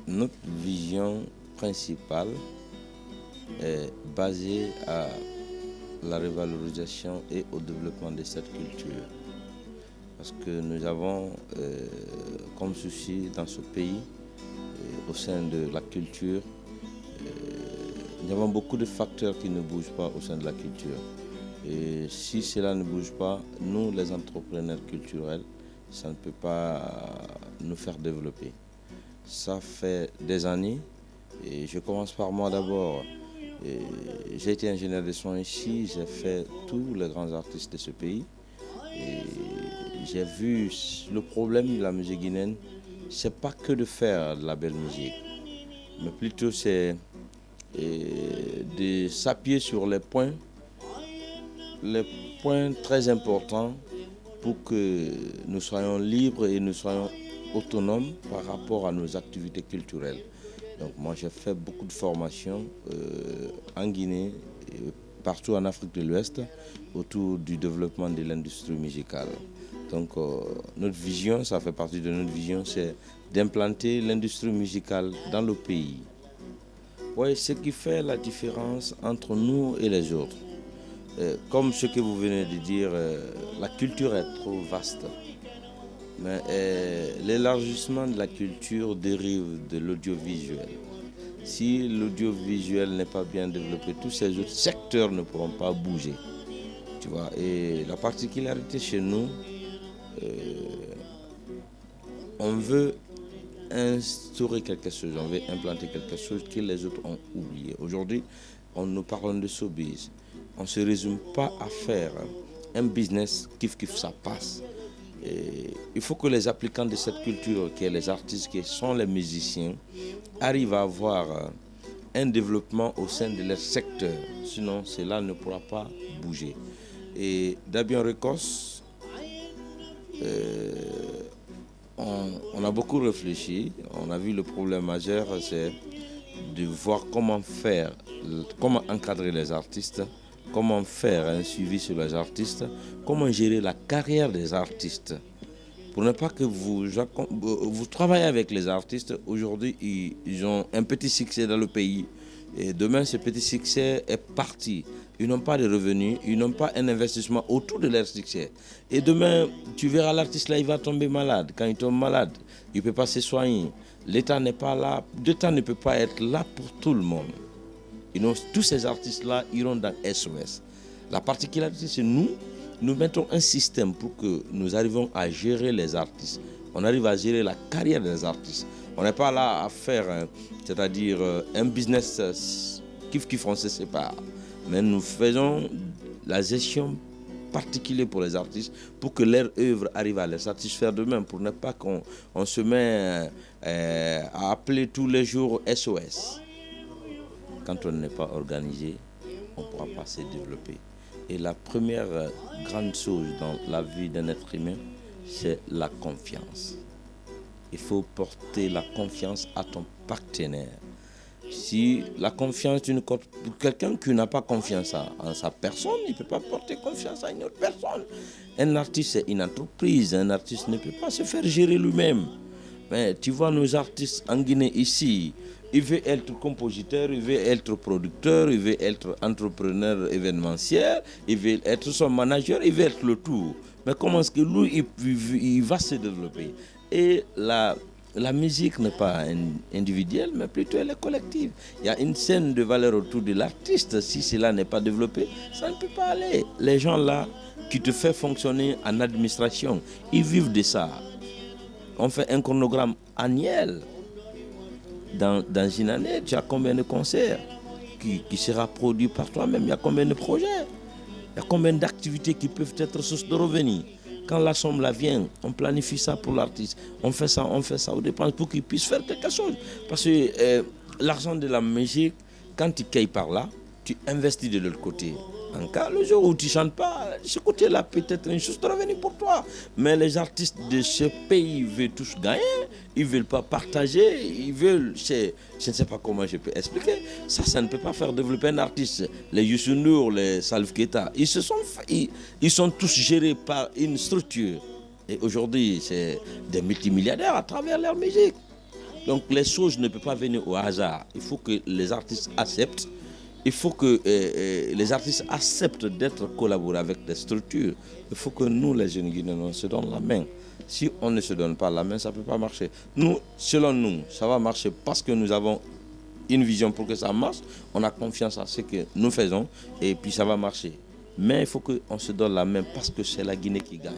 Notre vision principale est basée à la revalorisation et au développement de cette culture. Parce que nous avons comme souci dans ce pays, au sein de la culture, nous avons beaucoup de facteurs qui ne bougent pas au sein de la culture. Et si cela ne bouge pas, nous, les entrepreneurs culturels, ça ne peut pas nous faire développer. Ça fait des années, et je commence par moi d'abord. J'ai été ingénieur de son ici, j'ai fait tous les grands artistes de ce pays. Et j'ai vu le problème de la musique guinéenne, c'est pas que de faire de la belle musique, mais plutôt c'est de s'appuyer sur les points très importants pour que nous soyons libres et nous soyons autonomes par rapport à nos activités culturelles. Donc moi j'ai fait beaucoup de formations en Guinée et partout en Afrique de l'Ouest autour du développement de l'industrie musicale. Donc notre vision, ça fait partie de notre vision, c'est d'implanter l'industrie musicale dans le pays. Oui, ce qui fait la différence entre nous et les autres. Comme ce que vous venez de dire, la culture est trop vaste. Mais l'élargissement de la culture dérive de l'audiovisuel. Si l'audiovisuel n'est pas bien développé, tous ces autres secteurs ne pourront pas bouger. Tu vois? Et la particularité chez nous, on veut instaurer quelque chose, on veut implanter quelque chose que les autres ont oublié. Aujourd'hui, nous parlons de showbiz. On ne se résume pas à faire un business kiff ça passe. Et il faut que les applicants de cette culture, qui sont les artistes, qui sont les musiciens, arrivent à avoir un développement au sein de leur secteur. Sinon, cela ne pourra pas bouger. Et Dabian Records, on a beaucoup réfléchi. On a vu le problème majeur, c'est de voir comment encadrer les artistes, comment faire un suivi sur les artistes, comment gérer la carrière des artistes. Pour ne pas que vous travaillez avec les artistes, aujourd'hui ils ont un petit succès dans le pays. Et demain, ce petit succès est parti. Ils n'ont pas de revenus, ils n'ont pas un investissement autour de leur succès. Et demain, tu verras l'artiste là, il va tomber malade. Quand il tombe malade, il ne peut pas se soigner. L'État n'est pas là. L'État ne peut pas être là pour tout le monde. Tous ces artistes-là iront dans SOS. La particularité, c'est nous mettons un système pour que nous arrivions à gérer les artistes. On arrive à gérer la carrière des artistes. On n'est pas là à faire, c'est-à-dire un business kiff on se sépare. Mais nous faisons la gestion particulière pour les artistes pour que leur œuvre arrive à les satisfaire d'eux-mêmes, pour ne pas qu'on se met à appeler tous les jours SOS. Quand on n'est pas organisé, on ne pourra pas se développer. Et la première grande chose dans la vie d'un être humain, c'est la confiance. Il faut porter la confiance à ton partenaire. Si la confiance, quelqu'un qui n'a pas confiance en sa personne, il ne peut pas porter confiance à une autre personne. Un artiste, c'est une entreprise. Un artiste ne peut pas se faire gérer lui-même. Mais tu vois nos artistes en Guinée ici, il veut être compositeur, il veut être producteur, il veut être entrepreneur événementiel, il veut être son manager, il veut être le tout. Mais comment est-ce que lui, il va se développer? Et la musique n'est pas individuelle, mais plutôt elle est collective. Il y a une scène de valeur autour de l'artiste. Si cela n'est pas développé, ça ne peut pas aller. Les gens là qui te font fonctionner en administration, ils vivent de ça. On fait un chronogramme annuel. Dans une année, tu as combien de concerts qui sera produit par toi-même? Il y a combien de projets? Il y a combien d'activités qui peuvent être source de revenus? Quand la somme là vient, on planifie ça pour l'artiste. On fait ça aux dépenses pour qu'il puisse faire quelque chose. Parce que l'argent de la musique, quand tu cailles par là, tu investis de l'autre côté. En cas, le jour où tu ne chantes pas, ce côté-là peut être une chose de revenu pour toi. Mais les artistes de ce pays veulent tous gagner, ils ne veulent pas partager, ils veulent... Je ne sais pas comment je peux expliquer. Ça ne peut pas faire développer un artiste. Les Youssou N'Dour, les Salif Keita, ils sont tous gérés par une structure. Et aujourd'hui, c'est des multimilliardaires à travers leur musique. Donc les choses ne peuvent pas venir au hasard. Il faut que les artistes acceptent. Il faut que les artistes acceptent d'être collaborés avec des structures. Il faut que nous, les jeunes Guinéens, on se donne la main. Si on ne se donne pas la main, ça ne peut pas marcher. Nous, selon nous, ça va marcher parce que nous avons une vision pour que ça marche. On a confiance à ce que nous faisons et puis ça va marcher. Mais il faut qu'on se donne la main parce que c'est la Guinée qui gagne.